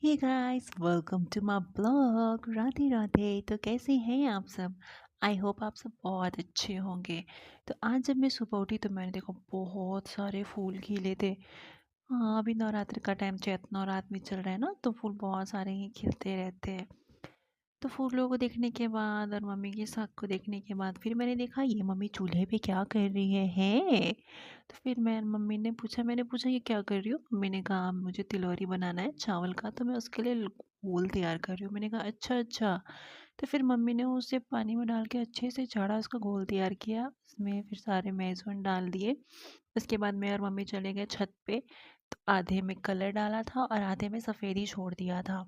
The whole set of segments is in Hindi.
Hey guys, welcome to my blog. Radhe Radhe. तो कैसे हैं आप सब? आई होप आप सब बहुत अच्छे होंगे। तो आज जब मैं सुबह उठी तो मैंने देखा बहुत सारे फूल खिले थे। हाँ, अभी नवरात्र का टाइम चैत नवरात्र में चल रहा है ना, तो फूल बहुत सारे ही खिलते रहते हैं। तो फूलों को देखने के बाद और मम्मी के साग को देखने के बाद फिर मैंने देखा ये मम्मी चूल्हे पे क्या कर रही है। तो फिर मैंने पूछा ये क्या कर रही हो। मम्मी ने कहा मुझे तिलौरी बनाना है चावल का, तो मैं उसके लिए घोल तैयार कर रही हूँ। मैंने कहा अच्छा अच्छा। तो फिर मम्मी ने उसे पानी में डाल के अच्छे से चाढ़ा, उसका घोल तैयार किया, उसमें फिर सारे मेज़वान डाल दिए। उसके बाद मैं और मम्मी चले गए छत पे। तो आधे में कलर डाला था और आधे में सफ़ेद ही छोड़ दिया था।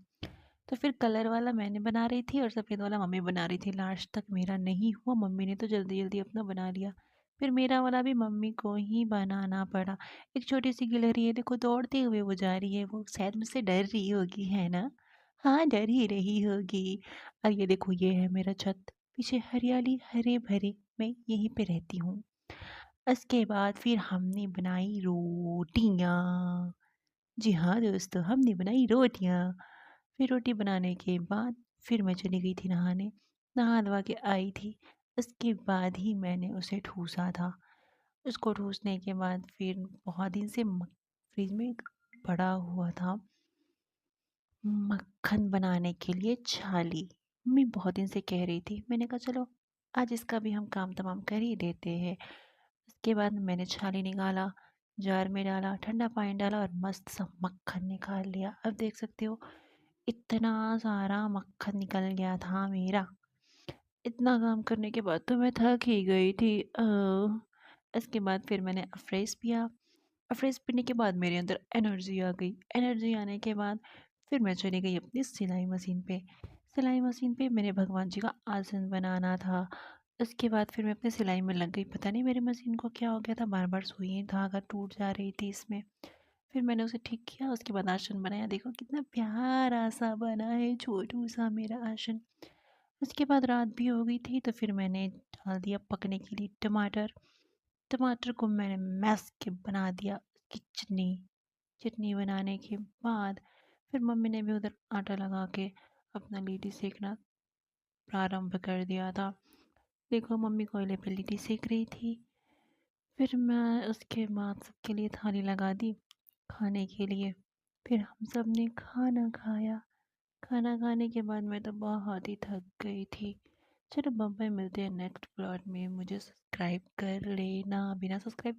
तो फिर कलर वाला मैंने बना रही थी और सफ़ेद वाला मम्मी बना रही थी। लास्ट तक मेरा नहीं हुआ, मम्मी ने तो जल्दी जल्दी अपना बना लिया। फिर मेरा वाला भी मम्मी को ही बनाना पड़ा। एक छोटी सी गिलहरी है, देखो दौड़ते हुए वो जा रही है, वो शायद मुझसे डर रही होगी, है ना? हाँ, डर ही रही होगी। और ये देखो ये है मेरा छत, पीछे हरियाली हरे भरे, मैं यहीं पे रहती हूँ। उसके बाद फिर हमने बनाई रोटियाँ। जी हाँ दोस्तों, हमने बनाई रोटियाँ। फिर रोटी बनाने के बाद फिर मैं चली गई थी नहाने। नहा धोवा के आई थी। उसके बाद ही मैंने उसे ठूसा था। उसको ठूसने के बाद फिर बहुत दिन से फ्रिज में एक पड़ा हुआ था मक्खन बनाने के लिए छाली। मम्मी बहुत दिन से कह रही थी, मैंने कहा चलो आज इसका भी हम काम तमाम कर ही देते हैं। उसके बाद मैंने छाली निकाला, जार में डाला, ठंडा पानी डाला और मस्त सा मक्खन निकाल लिया। अब देख सकते हो इतना सारा मक्खन निकल गया था मेरा। इतना काम करने के बाद तो मैं थक ही गई थी। इसके बाद फिर मैंने अफ्रेश पिया। अफ्रेश पीने के बाद मेरे अंदर एनर्जी आ गई। एनर्जी आने के बाद फिर मैं चली गई अपनी सिलाई मशीन पे। सिलाई मशीन पे मैंने भगवान जी का आसन बनाना था। उसके बाद फिर मैं अपनी सिलाई में लग गई। पता नहीं मेरी मशीन को क्या हो गया था, बार बार सुई धागा टूट जा रही थी इसमें। फिर मैंने उसे ठीक किया, उसके बाद आसन बनाया। देखो कितना प्यारा सा बना है, छोटू सा मेरा आसन। उसके बाद रात भी हो गई थी, तो फिर मैंने डाल दिया पकने के लिए टमाटर। टमाटर को मैंने मैश के बना दिया उसकी चटनी। चटनी बनाने के बाद फिर मम्मी ने भी उधर आटा लगा के अपना लिट्टी सेकना प्रारंभ कर दिया था। देखो मम्मी कोयले पे लिट्टी सेक रही थी। फिर मैं उसके बाद सबके लिए थाली लगा दी खाने के लिए। फिर हम सब ने खाना खाया। खाना खाने के बाद मैं तो बहुत ही थक गई थी। चलो बाय बाय, मिलते हैं नेक्स्ट प्लॉट में। मुझे सब्सक्राइब कर लेना, बिना सब्सक्राइब